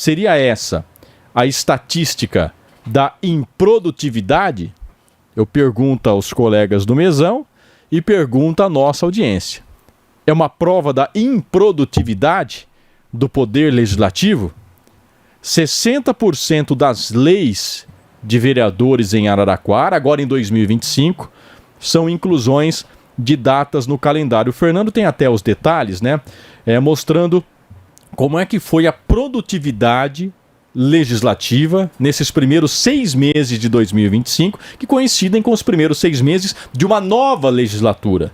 seria essa a estatística da improdutividade? Eu pergunto aos colegas do Mesão e pergunto à nossa audiência. É uma prova da improdutividade do poder legislativo? 60% das leis de vereadores em Araraquara, agora em 2025, são inclusões de datas no calendário. O Fernando tem até os detalhes, né? Mostrando como é que foi a produtividade legislativa nesses primeiros 6 meses de 2025, que coincidem com os primeiros 6 meses de uma nova legislatura.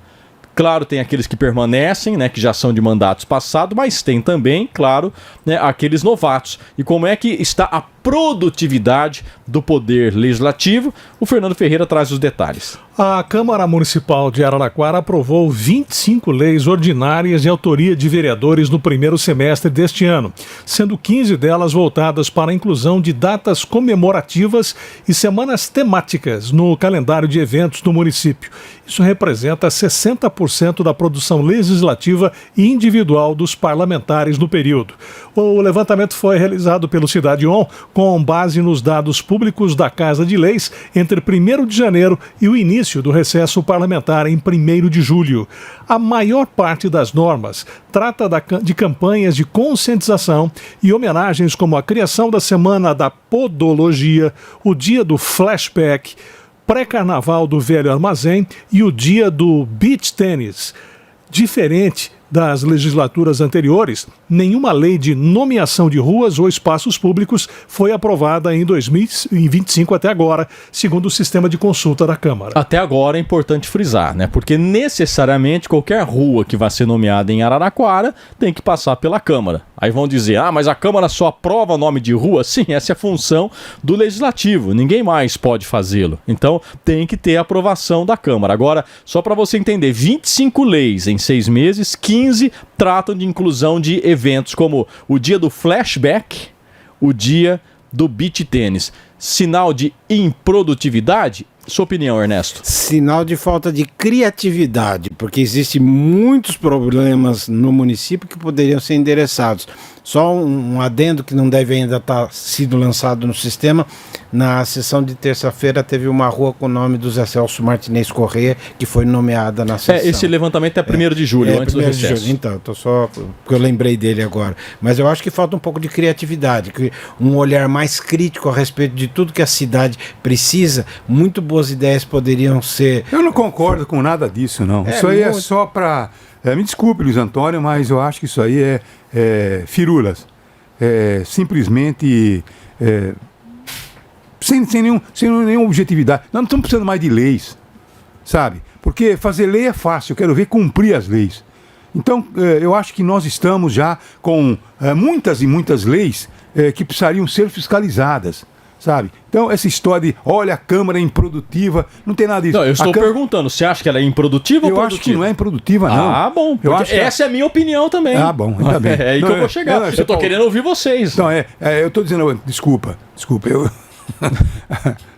Claro, tem aqueles que permanecem, né, que já são de mandatos passados, mas tem também, claro, né, aqueles novatos. E como é que está a produtividade do poder legislativo? O Fernando Ferreira traz os detalhes. A Câmara Municipal de Araraquara aprovou 25 leis ordinárias de autoria de vereadores no primeiro semestre deste ano, sendo 15 delas voltadas para a inclusão de datas comemorativas e semanas temáticas no calendário de eventos do município. Isso representa 60% da produção legislativa e individual dos parlamentares no período. O levantamento foi realizado pelo Cidade On com base nos dados públicos da Casa de Leis entre 1º de janeiro e o início do recesso parlamentar em 1º de julho. A maior parte das normas trata de campanhas de conscientização e homenagens como a criação da Semana da Podologia, o Dia do Flashback, pré-carnaval do Velho Armazém e o Dia do Beach Tennis. Diferente das legislaturas anteriores, nenhuma lei de nomeação de ruas ou espaços públicos foi aprovada em 2025 até agora, segundo o sistema de consulta da Câmara. Até agora é importante frisar, né? Porque necessariamente qualquer rua que vai ser nomeada em Araraquara tem que passar pela Câmara. Aí vão dizer, mas a Câmara só aprova nome de rua? Sim, essa é a função do Legislativo, ninguém mais pode fazê-lo. Então tem que ter a aprovação da Câmara. Agora, só para você entender, 25 leis em 6 meses, 15 tratam de inclusão de eventos como o dia do flashback, o dia do beach tênis. Sinal de improdutividade? Sua opinião, Ernesto? Sinal de falta de criatividade, porque existem muitos problemas no município que poderiam ser endereçados. Só um adendo que não deve ainda estar sido lançado no sistema. Na sessão de terça-feira teve uma rua com o nome do Zé Celso Martinez Corrêa, que foi nomeada na sessão. Esse levantamento é 1º de julho, antes do recesso. Então, tô só porque eu lembrei dele agora. Mas eu acho que falta um pouco de criatividade, um olhar mais crítico a respeito de tudo que a cidade precisa. Muito boas ideias poderiam ser... Eu não concordo com nada disso, não. Isso aí é só para... me desculpe, Luiz Antônio, mas eu acho que isso aí é firulas. Simplesmente... sem nenhuma objetividade. Nós não estamos precisando mais de leis, sabe? Porque fazer lei é fácil, eu quero ver cumprir as leis. Então, eu acho que nós estamos já com muitas e muitas leis que precisariam ser fiscalizadas, sabe? Então, essa história de, olha, a Câmara é improdutiva, não tem nada disso. Não, eu estou perguntando, você acha que ela é improdutiva ou produtiva? Eu acho que não é improdutiva, não. Ah, bom, eu acho essa é a minha opinião também. Ah, bom, ainda bem. É aí que eu vou chegar. Eu estou querendo ouvir vocês. Então, eu estou dizendo, desculpa, eu...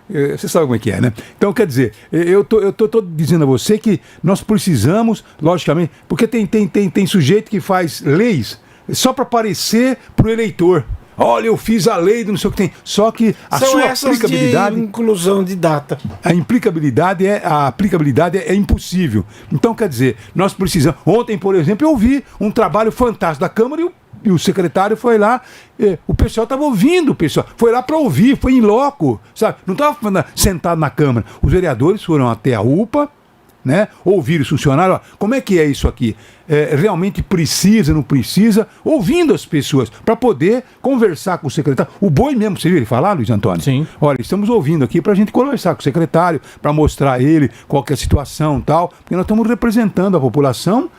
Você sabe como é que é, né? Então, quer dizer, eu tô dizendo a você que nós precisamos, logicamente, porque tem sujeito que faz leis só para aparecer pro eleitor. Olha, eu fiz a lei do não sei o que tem. Só que a sua aplicabilidade... de inclusão de data. A aplicabilidade é impossível. Então, quer dizer, nós precisamos... Ontem, por exemplo, eu vi um trabalho fantástico da Câmara e o secretário foi lá, o pessoal estava ouvindo, o pessoal foi lá para ouvir, foi em loco, sabe? Não estava sentado na Câmara. Os vereadores foram até a UPA, né? Ouviram os funcionários, ó, como é que é isso aqui? Realmente precisa, não precisa? Ouvindo as pessoas, para poder conversar com o secretário. O Boi mesmo, você viu ele falar, Luiz Antônio? Sim. Olha, estamos ouvindo aqui para a gente conversar com o secretário, para mostrar a ele qual que é a situação e tal, porque nós estamos representando a população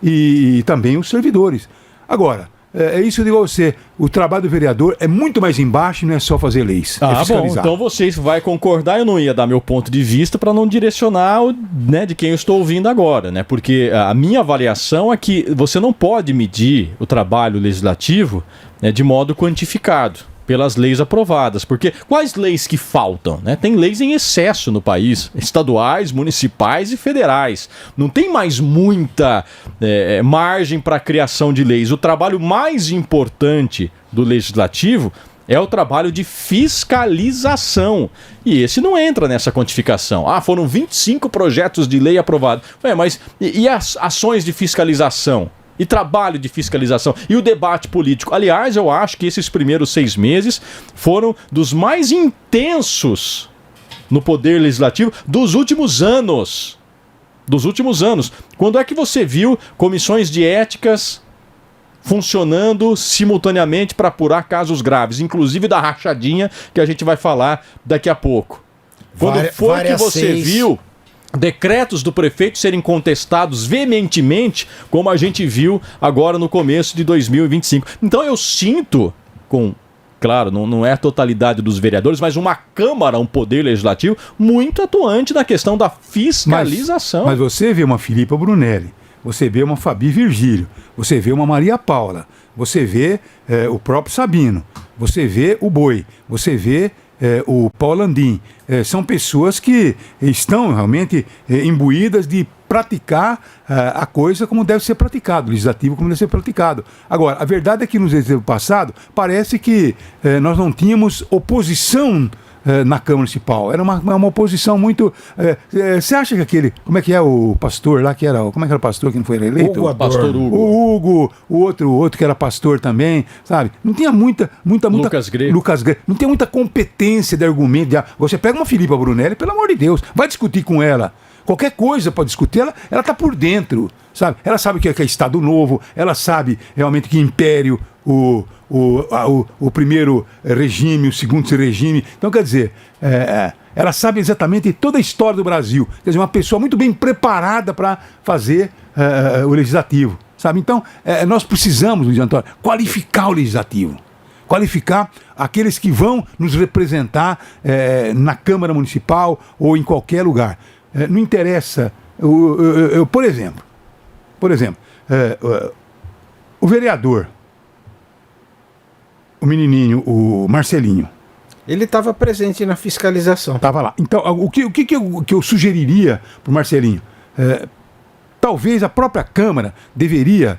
e também os servidores. Agora, é isso que eu digo a você, o trabalho do vereador é muito mais embaixo, não é só fazer leis, é fiscalizar. Bom, então vocês vão concordar, eu não ia dar meu ponto de vista para não direcionar né, de quem eu estou ouvindo agora, né? Porque a minha avaliação é que você não pode medir o trabalho legislativo, né, de modo quantificado. pelas leis aprovadas. Porque quais leis que faltam, né? Tem leis em excesso no país, estaduais, municipais e federais. Não tem mais muita margem para a criação de leis. O trabalho mais importante do legislativo é o trabalho de fiscalização. E esse não entra nessa quantificação. Foram 25 projetos de lei aprovados. Mas e as ações de fiscalização? E trabalho de fiscalização? E o debate político? Aliás, eu acho que esses primeiros 6 meses foram dos mais intensos no poder legislativo dos últimos anos. Quando é que você viu comissões de éticas funcionando simultaneamente para apurar casos graves, inclusive da rachadinha, que a gente vai falar daqui a pouco? Quando foi que você viu decretos do prefeito serem contestados veementemente, como a gente viu agora no começo de 2025? Então eu sinto, claro, não é a totalidade dos vereadores, mas uma Câmara, um poder legislativo muito atuante na questão da fiscalização. Mas você vê uma Filipa Brunelli, você vê uma Fabi Virgílio, você vê uma Maria Paula, você vê o próprio Sabino, você vê o Boi, você vê o Paulo Landim. São pessoas que estão realmente imbuídas de praticar a coisa como deve ser praticado, o legislativo como deve ser praticado. Agora, a verdade é que no legislativo passado parece que nós não tínhamos oposição na Câmara Municipal. Era uma oposição muito... Você acha que aquele... Como é que é o pastor lá que era... Como é que era o pastor que não foi eleito? O pastor Hugo. O Hugo, o outro que era pastor também, sabe? Não tinha muita Lucas Greco. Não tinha muita competência de argumento. Você pega uma Filipa Brunelli, pelo amor de Deus, vai discutir com ela. Qualquer coisa para discutir, ela está por dentro, sabe? Ela sabe o que é Estado Novo, ela sabe realmente que império, o primeiro regime, o segundo regime. Então, quer dizer, ela sabe exatamente toda a história do Brasil. Quer dizer, uma pessoa muito bem preparada para fazer o legislativo, sabe? Então, nós precisamos, Luiz Antônio, qualificar o legislativo. Qualificar aqueles que vão nos representar na Câmara Municipal ou em qualquer lugar. Não interessa. Por exemplo, o vereador, o menininho, o Marcelinho. Ele estava presente na fiscalização. Estava lá. Então, o que eu sugeriria para o Marcelinho? Talvez a própria Câmara deveria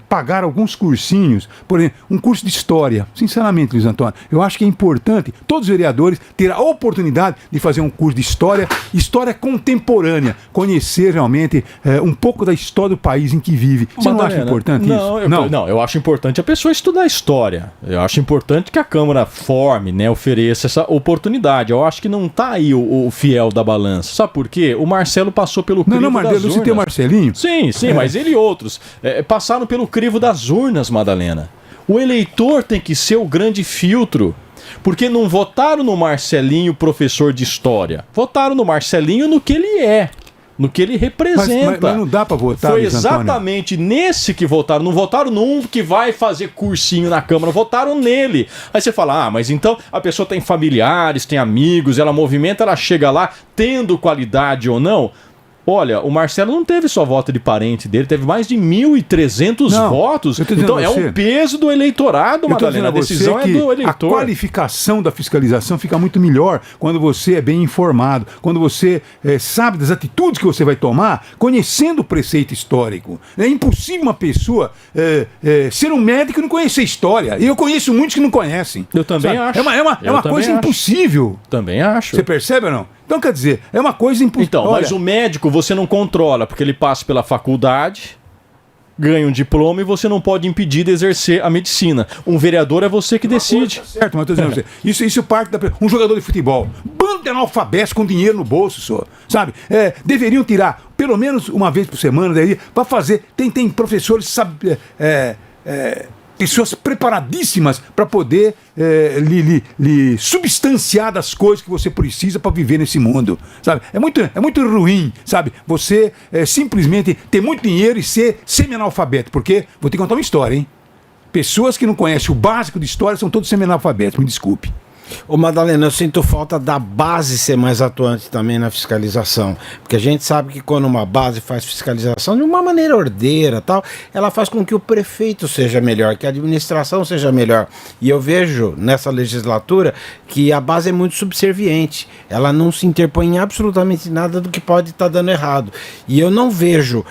pagar alguns cursinhos, por exemplo, um curso de história. Sinceramente, Luiz Antônio, eu acho que é importante todos os vereadores terem a oportunidade de fazer um curso de história contemporânea, conhecer realmente um pouco da história do país em que vive. Você não acha importante isso? Não, eu acho importante a pessoa estudar história. Eu acho importante que a Câmara forme, né, ofereça essa oportunidade. Eu acho que não está aí o fiel da balança. Sabe por quê? O Marcelo passou pelo crivo das urnas. Você tem o Marcelinho? Sim, mas ele e outros passaram pelo crivo das urnas, Madalena. O eleitor tem que ser o grande filtro, porque não votaram no Marcelinho, professor de história. Votaram no Marcelinho no que ele é, no que ele representa. Mas não dá para votar. Foi exatamente nesse que votaram. Não votaram num que vai fazer cursinho na Câmara, votaram nele. Aí você fala, mas então a pessoa tem familiares, tem amigos, ela movimenta, ela chega lá tendo qualidade ou não. Olha, o Marcelo não teve só voto de parente dele, teve mais de 1.300 votos. Então é um peso do eleitorado, Madalena. A decisão é do eleitor. A qualificação da fiscalização fica muito melhor quando você é bem informado, quando você sabe das atitudes que você vai tomar, conhecendo o preceito histórico. É impossível uma pessoa ser um médico e não conhecer história. E eu conheço muitos que não conhecem. Eu também acho. É uma coisa impossível. Também acho. Você percebe ou não? Então, quer dizer, é uma coisa impossível. Então, mas o médico você não controla, porque ele passa pela faculdade, ganha um diploma e você não pode impedir de exercer a medicina. Um vereador é você que decide. Certo, mas eu estou dizendo você. Isso parte da... Um jogador de futebol, bando de analfabetos com dinheiro no bolso, senhor, sabe? Deveriam tirar, pelo menos uma vez por semana, para fazer... Tem professores, sabe... pessoas preparadíssimas para poder lhe substanciar das coisas que você precisa para viver nesse mundo, sabe? É muito ruim, sabe? Você simplesmente ter muito dinheiro e ser semi-analfabeto, porque, vou te contar uma história, hein? Pessoas que não conhecem o básico de história são todos semi-analfabetos, me desculpe. Ô Madalena, eu sinto falta da base ser mais atuante também na fiscalização, porque a gente sabe que quando uma base faz fiscalização de uma maneira ordeira, tal, ela faz com que o prefeito seja melhor, que a administração seja melhor. E eu vejo nessa legislatura que a base é muito subserviente, ela não se interpõe em absolutamente nada do que pode estar dando errado. E eu não vejo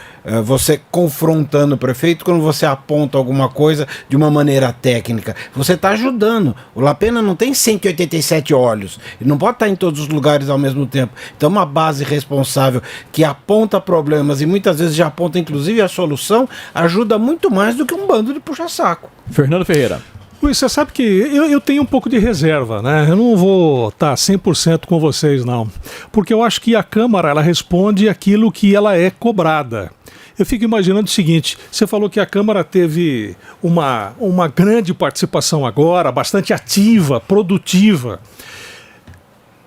você confrontando o prefeito quando você aponta alguma coisa de uma maneira técnica. Você está ajudando. O Lapena não tem 187 olhos. Ele não pode estar em todos os lugares ao mesmo tempo. Então uma base responsável que aponta problemas e muitas vezes já aponta inclusive a solução, ajuda muito mais do que um bando de puxa-saco. Fernando Ferreira. Luiz, você sabe que eu tenho um pouco de reserva, né? Eu não vou estar 100% com vocês, não. Porque eu acho que a Câmara, ela responde aquilo que ela é cobrada. Eu fico imaginando o seguinte, você falou que a Câmara teve uma grande participação agora, bastante ativa, produtiva.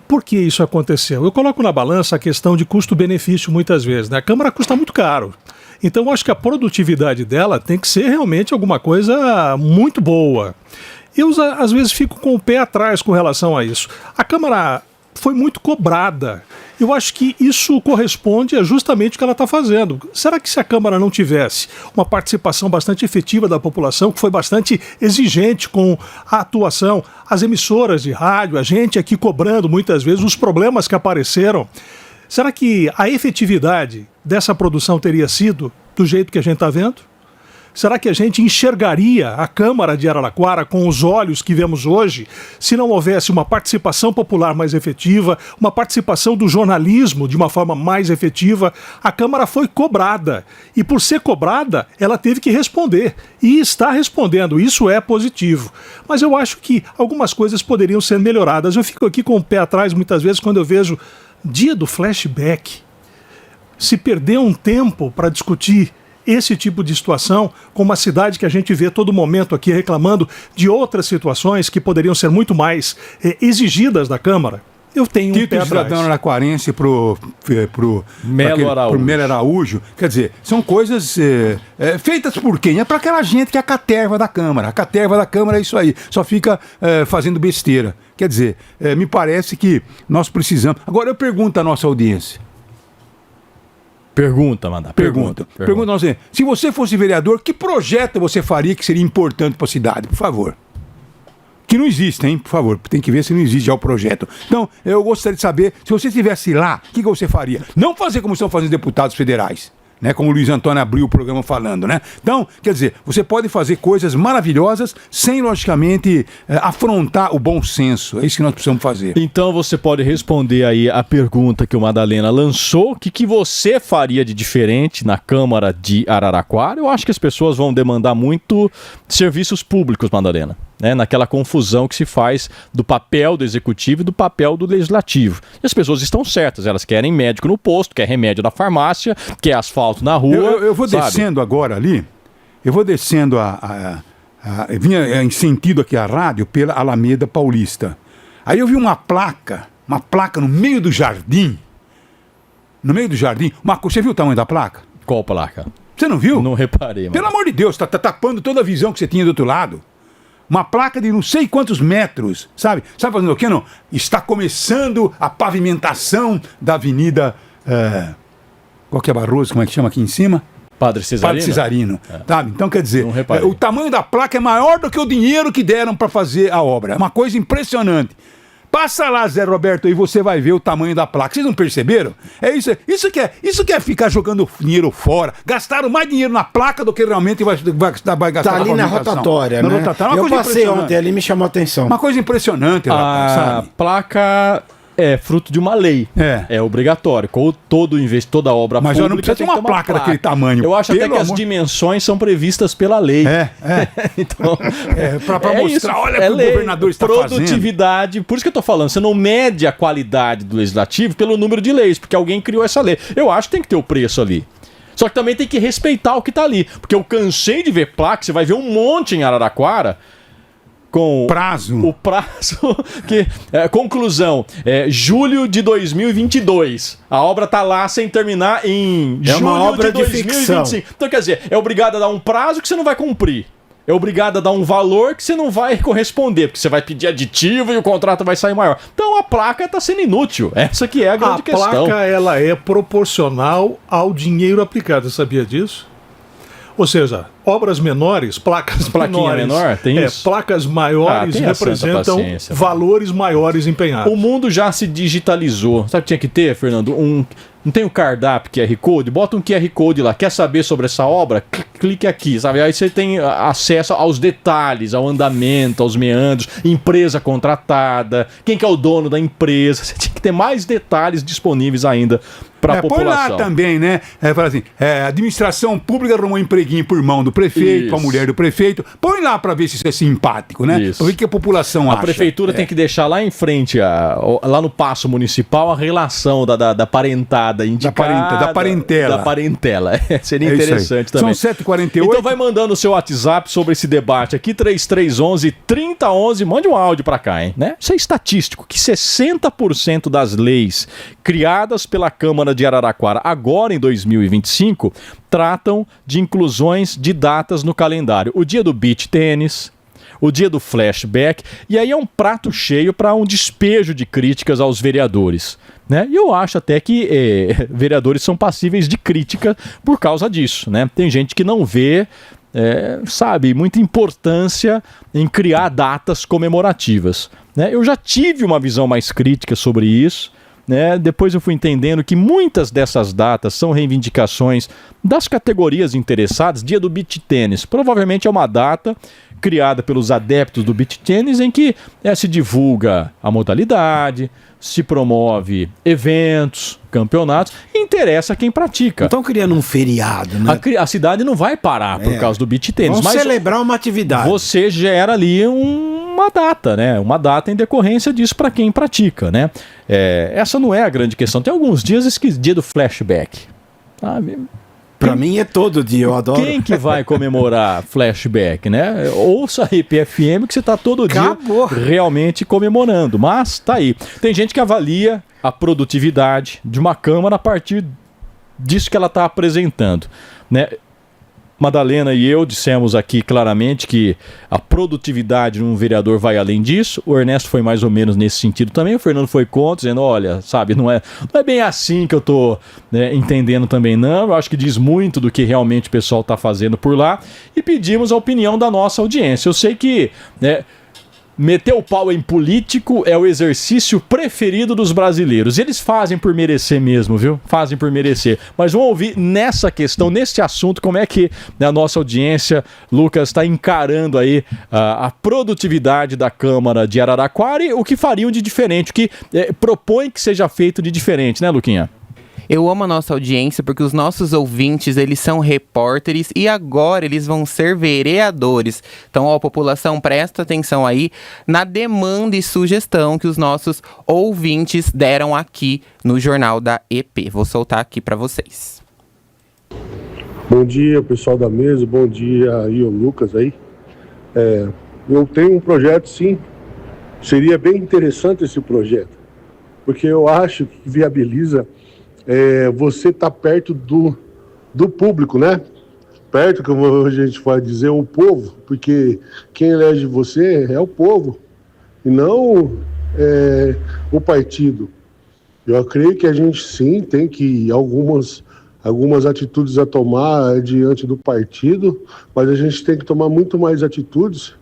Por que isso aconteceu? Eu coloco na balança a questão de custo-benefício muitas vezes, né? A Câmara custa muito caro. Então eu acho que a produtividade dela tem que ser realmente alguma coisa muito boa. Eu às vezes fico com o pé atrás com relação a isso. A Câmara foi muito cobrada. Eu acho que isso corresponde a justamente o que ela está fazendo. Será que se a Câmara não tivesse uma participação bastante efetiva da população, que foi bastante exigente com a atuação, as emissoras de rádio, a gente aqui cobrando muitas vezes os problemas que apareceram, será que a efetividade dessa produção teria sido do jeito que a gente está vendo? Será que a gente enxergaria a Câmara de Araraquara com os olhos que vemos hoje se não houvesse uma participação popular mais efetiva, uma participação do jornalismo de uma forma mais efetiva? A Câmara foi cobrada e, por ser cobrada, ela teve que responder e está respondendo. Isso é positivo. Mas eu acho que algumas coisas poderiam ser melhoradas. Eu fico aqui com o pé atrás muitas vezes quando eu vejo dia do flashback. Se perder um tempo para discutir esse tipo de situação, com uma cidade que a gente vê todo momento aqui reclamando de outras situações que poderiam ser muito mais exigidas da Câmara, eu tenho um pé atrás. Cidadão araquarense pro Melo Araújo, quer dizer, são coisas feitas por quem? É para aquela gente que é a caterva da Câmara. A caterva da Câmara é isso aí, só fica fazendo besteira. Quer dizer, me parece que nós precisamos... Agora eu pergunto à nossa audiência. Pergunta, Manda. Pergunta. Se você fosse vereador, que projeto você faria que seria importante para a cidade? Por favor. Que não existe, hein? Por favor. Tem que ver se não existe já o projeto. Então, eu gostaria de saber, se você estivesse lá, o que você faria? Não fazer como estão fazendo deputados federais, né? Como o Luiz Antônio abriu o programa falando, né? Então, quer dizer, você pode fazer coisas maravilhosas sem, logicamente, afrontar o bom senso. É isso que nós precisamos fazer. Então você pode responder aí a pergunta que o Madalena lançou. O que você faria de diferente na Câmara de Araraquara? Eu acho que as pessoas vão demandar muito serviços públicos, Madalena, né? Naquela confusão que se faz do papel do executivo e do papel do legislativo. E as pessoas estão certas, elas querem médico no posto, quer remédio na farmácia, quer asfalto na rua. Eu vou descendo agora ali, eu vou descendo eu vinha em sentido aqui a rádio pela Alameda Paulista. Aí eu vi uma placa no meio do jardim. Você viu o tamanho da placa? Qual placa? Você não viu? Não reparei. Mano. Pelo amor de Deus, tá tapando toda a visão que você tinha do outro lado. Uma placa de não sei quantos metros, sabe? Sabe fazendo o quê, não? Está começando a pavimentação da avenida... Qual que é Barroso? Como é que chama aqui em cima? Padre Cesarino. Sabe? Então, quer dizer, o tamanho da placa é maior do que o dinheiro que deram para fazer a obra. É uma coisa impressionante. Passa lá, Zé Roberto, e você vai ver o tamanho da placa. Vocês não perceberam? Isso que é ficar jogando dinheiro fora. Gastaram mais dinheiro na placa do que realmente vai gastar tá ali na rotatória, né? Eu passei ontem ali e me chamou a atenção. Uma coisa impressionante, a placa é fruto de uma lei. É obrigatório. Com toda obra mas pública. Mas não precisa ter uma placa daquele tamanho. Eu acho até que as dimensões são previstas pela lei. Então, para mostrar, isso. Olha o que o governador está fazendo. Produtividade. Por isso que eu tô falando, você não mede a qualidade do legislativo pelo número de leis, porque alguém criou essa lei. Eu acho que tem que ter o preço ali. Só que também tem que respeitar o que tá ali. Porque eu cansei de ver placa, você vai ver um monte em Araraquara, com o prazo que conclusão, julho de 2022. A obra tá lá sem terminar em julho uma obra de 2025. Então, quer dizer, é obrigado a dar um prazo que você não vai cumprir. é obrigado a dar um valor que você não vai corresponder, porque você vai pedir aditivo e o contrato vai sair maior. Então a placa está sendo inútil. Essa que é a grande questão. A placa, ela é proporcional ao dinheiro aplicado, você sabia disso? Ou seja, obras menores, placas Plaquinha menores, menor, tem isso? placas maiores tem a santa representam paciência, valores maiores empenhados. O mundo já se digitalizou. Sabe o que tinha que ter, Fernando? Não tem o cardápio QR Code? Bota um QR Code lá. Quer saber sobre essa obra? Clique aqui, sabe? Aí você tem acesso aos detalhes, ao andamento, aos meandros, empresa contratada, quem que é o dono da empresa. Você tinha que ter mais detalhes disponíveis ainda para a população. Põe lá também, né? Fala assim, administração pública arrumou um empreguinho por mão do prefeito, com a mulher do prefeito. Põe lá para ver se isso é simpático, né? Isso. Para ver o que a população acha. A prefeitura tem que deixar lá em frente, lá no paço municipal, a relação da parentada indicada. Da parentela. Da parentela. Seria isso interessante aí. também. São 7h48. Então vai mandando o seu WhatsApp sobre esse debate aqui, 3311-3011. Mande um áudio pra cá, hein? Né? Isso é estatístico, que 60% das leis criadas pela Câmara de Araraquara agora em 2025 tratam de inclusões de datas no calendário. O dia do beach tênis, o dia do flashback, e aí é um prato cheio para um despejo de críticas aos vereadores. Né? E eu acho até que vereadores são passíveis de crítica por causa disso. Né? Tem gente que não vê, muita importância em criar datas comemorativas. Né? Eu já tive uma visão mais crítica sobre isso. Né? Depois eu fui entendendo que muitas dessas datas são reivindicações das categorias interessadas. Dia do beach tênis provavelmente é uma data criada pelos adeptos do beach tênis em que se divulga a modalidade, se promove eventos, campeonatos, e interessa quem pratica. Estão criando um feriado, né? A cidade não vai parar por causa do beach tênis. Vamos celebrar uma atividade. Você gera ali uma data, né? Uma data em decorrência disso para quem pratica, né? Essa não é a grande questão. Tem alguns dias, dia do flashback, sabe? Pra mim é todo dia, eu adoro. Quem que vai comemorar flashback, né? Ouça a RPFM que você tá todo dia realmente comemorando. Mas tá aí. Tem gente que avalia a produtividade de uma Câmara a partir disso que ela está apresentando, né? Madalena e eu dissemos aqui claramente que a produtividade de um vereador vai além disso. O Ernesto foi mais ou menos nesse sentido também. O Fernando foi contra, dizendo, olha, sabe, não é bem assim que eu tô entendendo também, não. Eu acho que diz muito do que realmente o pessoal está fazendo por lá. E pedimos a opinião da nossa audiência. Eu sei que meter o pau em político é o exercício preferido dos brasileiros. Eles fazem por merecer mesmo, viu? Fazem por merecer. Mas vamos ouvir nessa questão, nesse assunto, como é que a nossa audiência, Lucas, está encarando aí a produtividade da Câmara de Araraquara e o que fariam de diferente, o que propõe que seja feito de diferente, né, Luquinha? Eu amo a nossa audiência porque os nossos ouvintes, eles são repórteres e agora eles vão ser vereadores. Então, a população presta atenção aí na demanda e sugestão que os nossos ouvintes deram aqui no Jornal da EP. Vou soltar aqui para vocês. Bom dia, pessoal da mesa. Bom dia aí, o Lucas aí. Eu tenho um projeto, sim. Seria bem interessante esse projeto, porque eu acho que viabiliza você tá perto do público, né? Perto, como a gente pode dizer, o povo, porque quem elege você é o povo e não o partido. Eu creio que a gente sim tem que algumas atitudes a tomar diante do partido, mas a gente tem que tomar muito mais atitudes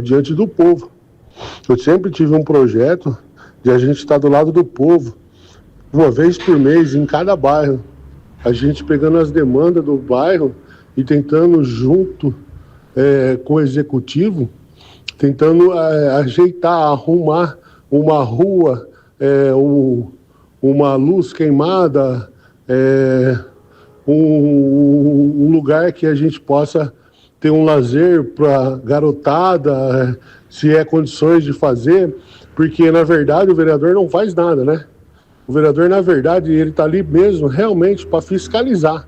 diante do povo. Eu sempre tive um projeto de a gente estar do lado do povo, uma vez por mês, em cada bairro, a gente pegando as demandas do bairro e tentando, junto com o executivo, tentando ajeitar, arrumar uma rua, uma luz queimada, um lugar que a gente possa ter um lazer para garotada, se é condições de fazer, porque, na verdade, o vereador não faz nada, né? O vereador, na verdade, ele está ali mesmo realmente para fiscalizar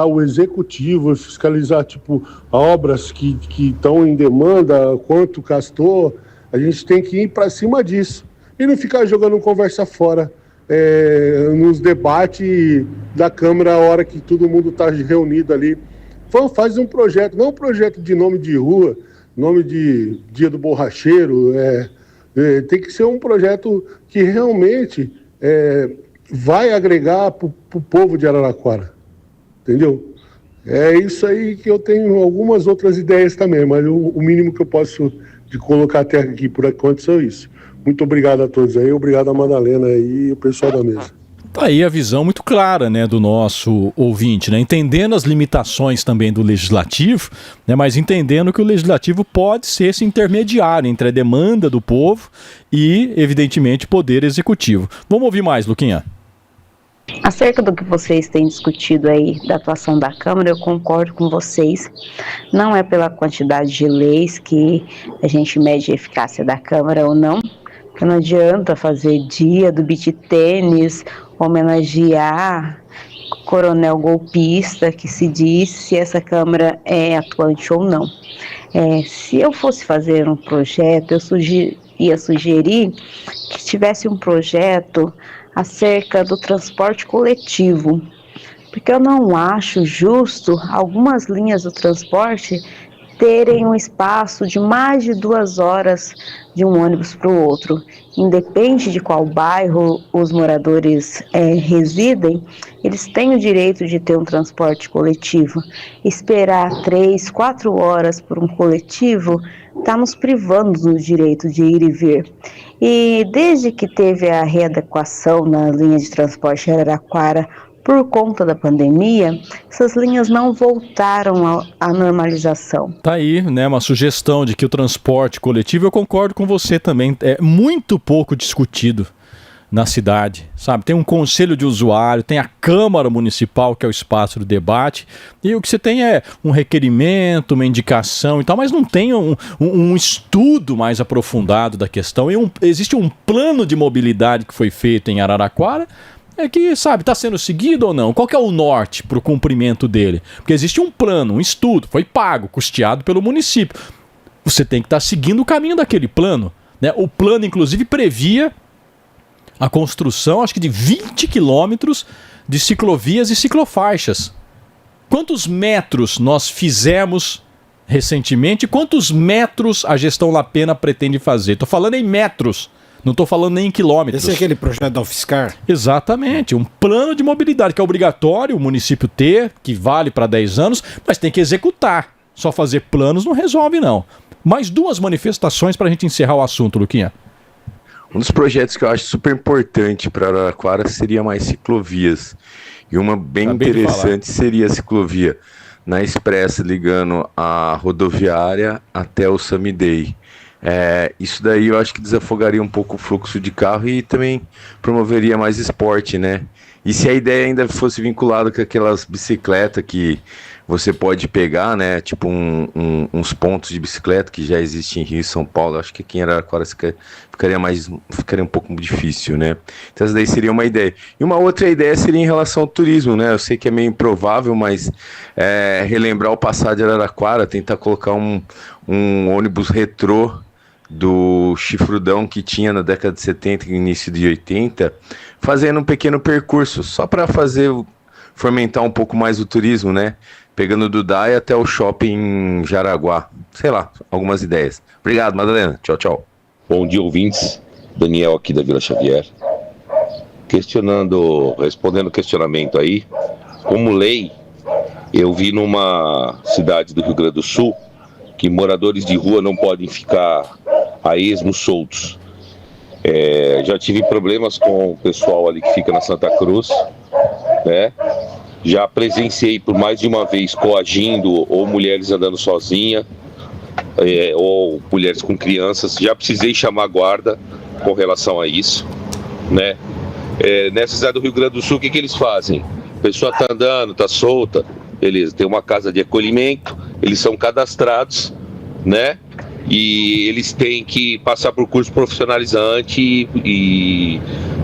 o executivo, fiscalizar, tipo, obras que estão em demanda, quanto gastou. A gente tem que ir para cima disso e não ficar jogando conversa fora nos debates da Câmara a hora que todo mundo está reunido ali faz um projeto, não um projeto de nome de rua, nome de Dia do Borracheiro, tem que ser um projeto que realmente vai agregar para o povo de Araraquara, entendeu? É isso aí que eu tenho algumas outras ideias também, mas o mínimo que eu posso de colocar até aqui por enquanto são isso. Muito obrigado a todos aí, obrigado a Madalena e o pessoal da mesa. Tá aí a visão muito clara, né, do nosso ouvinte, né, entendendo as limitações também do legislativo, né, mas entendendo que o legislativo pode ser esse intermediário entre a demanda do povo e, evidentemente, o poder executivo. Vamos ouvir mais, Luquinha. Acerca do que vocês têm discutido aí da atuação da Câmara, eu concordo com vocês. Não é pela quantidade de leis que a gente mede a eficácia da Câmara ou não, porque não adianta fazer dia do beach tênis, homenagear coronel golpista que se diz se essa Câmara é atuante ou não. Se eu fosse fazer um projeto, ia sugerir que tivesse um projeto acerca do transporte coletivo, porque eu não acho justo algumas linhas do transporte terem um espaço de mais de 2 horas de um ônibus para o outro. Independe de qual bairro os moradores residem, eles têm o direito de ter um transporte coletivo. Esperar 3, 4 horas por um coletivo está nos privando do direito de ir e vir. E desde que teve a readequação na linha de transporte Araraquara por conta da pandemia, essas linhas não voltaram à normalização. Tá aí, né, uma sugestão de que o transporte coletivo, eu concordo com você também, é muito pouco discutido na cidade, sabe? Tem um conselho de usuário, tem a Câmara Municipal, que é o espaço do debate, e o que você tem é um requerimento, uma indicação e tal, mas não tem um estudo mais aprofundado da questão. E existe um plano de mobilidade que foi feito em Araraquara, que, sabe, está sendo seguido ou não? Qual que é o norte para o cumprimento dele? Porque existe um plano, um estudo, foi pago, custeado pelo município. Você tem que estar seguindo o caminho daquele plano, né? O plano, inclusive, previa a construção, acho que de 20 quilômetros de ciclovias e ciclofaixas. Quantos metros nós fizemos recentemente? Quantos metros a gestão Lapena pretende fazer? Estou falando em metros. Não estou falando nem em quilômetros. Esse é aquele projeto da UFSCar? Exatamente. Um plano de mobilidade que é obrigatório o município ter, que vale para 10 anos, mas tem que executar. Só fazer planos não resolve, não. Mais 2 manifestações para a gente encerrar o assunto, Luquinha. Um dos projetos que eu acho super importante para Araraquara seria mais ciclovias. E uma bem interessante seria a ciclovia na Expressa ligando a rodoviária até o Samidei. Isso daí eu acho que desafogaria um pouco o fluxo de carro e também promoveria mais esporte, né? E se a ideia ainda fosse vinculada com aquelas bicicletas que você pode pegar, né? Tipo uns pontos de bicicleta que já existem em Rio e São Paulo. Acho que aqui em Araraquara ficaria um pouco difícil, né? Então essa daí seria uma ideia. E uma outra ideia seria em relação ao turismo, né? Eu sei que é meio improvável, mas relembrar o passado de Araraquara, tentar colocar um ônibus retrô do chifrudão que tinha na década de 70 e início de 80, fazendo um pequeno percurso, só para fomentar um pouco mais o turismo, né? Pegando do DAI até o shopping Jaraguá. Sei lá, algumas ideias. Obrigado, Madalena. Tchau, tchau. Bom dia, ouvintes. Daniel aqui da Vila Xavier. Respondendo o questionamento aí, como lei, eu vi numa cidade do Rio Grande do Sul que moradores de rua não podem ficar a esmo soltos. Já tive problemas com o pessoal ali que fica na Santa Cruz, né? Já presenciei por mais de uma vez coagindo ou mulheres andando sozinha, ou mulheres com crianças. Já precisei chamar a guarda com relação a isso, né? Nessa cidade do Rio Grande do Sul, o que eles fazem? A pessoa está andando, está solta, beleza, tem uma casa de acolhimento, eles são cadastrados, né? E eles têm que passar por curso profissionalizante e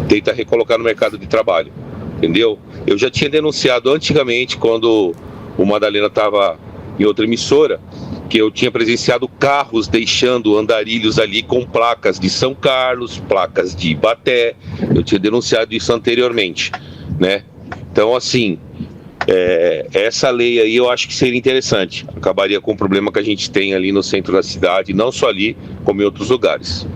tentar recolocar no mercado de trabalho, entendeu? Eu já tinha denunciado antigamente, quando o Madalena estava em outra emissora, que eu tinha presenciado carros deixando andarilhos ali com placas de São Carlos, placas de Ibaté. Eu tinha denunciado isso anteriormente, né? Então, assim, Essa lei aí eu acho que seria interessante. Acabaria com o problema que a gente tem ali no centro da cidade, não só ali, como em outros lugares.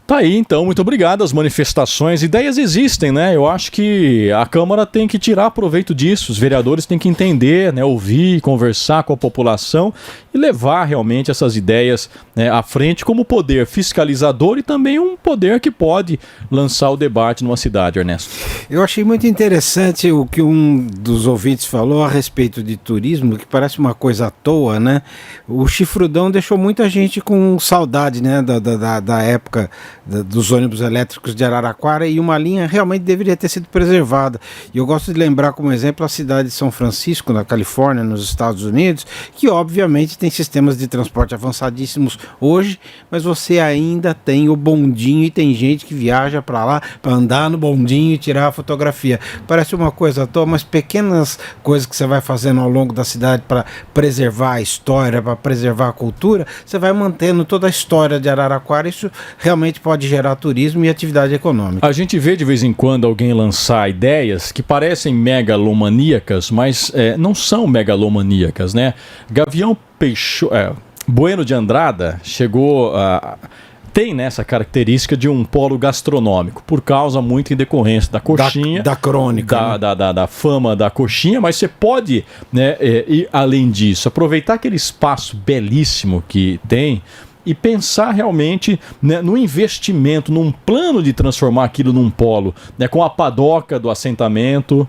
Tá aí, então, muito obrigado. As manifestações, ideias existem, né? Eu acho que a Câmara tem que tirar proveito disso. Os vereadores têm que entender, né? Ouvir, conversar com a população e levar realmente essas ideias, né, à frente como poder fiscalizador e também um poder que pode lançar o debate numa cidade, Ernesto. Eu achei muito interessante o que um dos ouvintes falou a respeito de turismo, que parece uma coisa à toa, né? O chifrudão deixou muita gente com saudade, né, da época dos ônibus elétricos de Araraquara, e uma linha realmente deveria ter sido preservada. E eu gosto de lembrar como exemplo a cidade de São Francisco, na Califórnia, nos Estados Unidos, que obviamente tem sistemas de transporte avançadíssimos hoje, mas você ainda tem o bondinho e tem gente que viaja para lá para andar no bondinho e tirar a fotografia. Parece uma coisa à toa, mas pequenas coisas que você vai fazendo ao longo da cidade para preservar a história, para preservar a cultura, você vai mantendo toda a história de Araraquara. Isso realmente pode gerar turismo e atividade econômica. A gente vê de vez em quando alguém lançar ideias que parecem megalomaníacas, mas não são megalomaníacas, né? Gavião Bueno de Andrada chegou a... tem, né, essa característica de um polo gastronômico, por causa muito em decorrência da coxinha. Da crônica. Da fama da coxinha, mas você pode, né, ir além disso, aproveitar aquele espaço belíssimo que tem e pensar realmente, né, no investimento, num plano de transformar aquilo num polo, né, com a padoca do assentamento,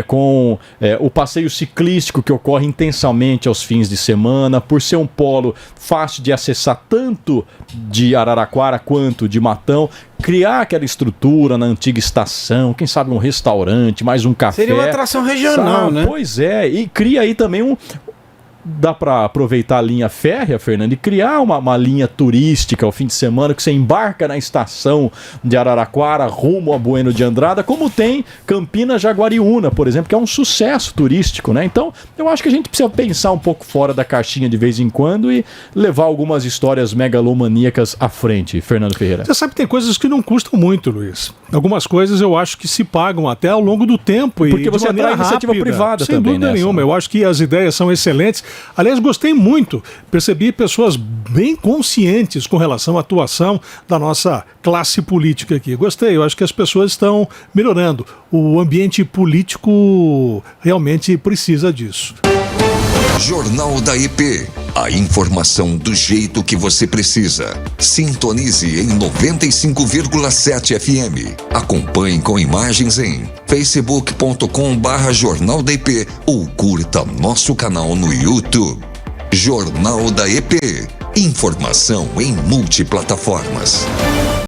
com o passeio ciclístico que ocorre intensamente aos fins de semana, por ser um polo fácil de acessar tanto de Araraquara quanto de Matão, criar aquela estrutura na antiga estação, quem sabe um restaurante, mais um café. Seria uma atração regional, sabe? Né? Pois é, e cria aí também dá para aproveitar a linha férrea, Fernando, e criar uma linha turística ao fim de semana, que você embarca na estação de Araraquara rumo a Bueno de Andrada, como tem Campinas Jaguariúna, por exemplo, que é um sucesso turístico, né? Então, eu acho que a gente precisa pensar um pouco fora da caixinha de vez em quando e levar algumas histórias megalomaníacas à frente, Fernando Ferreira. Você sabe que tem coisas que não custam muito, Luiz. Algumas coisas eu acho que se pagam até ao longo do tempo e porque de você maneira atrai iniciativa rápida, privada sem também dúvida nessa, nenhuma. né? Eu acho que as ideias são excelentes. Aliás, gostei muito. Percebi pessoas bem conscientes com relação à atuação da nossa classe política aqui. Gostei. Eu acho que as pessoas estão melhorando. O ambiente político realmente precisa disso. Jornal da EP. A informação do jeito que você precisa. Sintonize em 95,7 FM. Acompanhe com imagens em facebook.com/Jornal da EP ou curta nosso canal no YouTube. Jornal da EP. Informação em multiplataformas.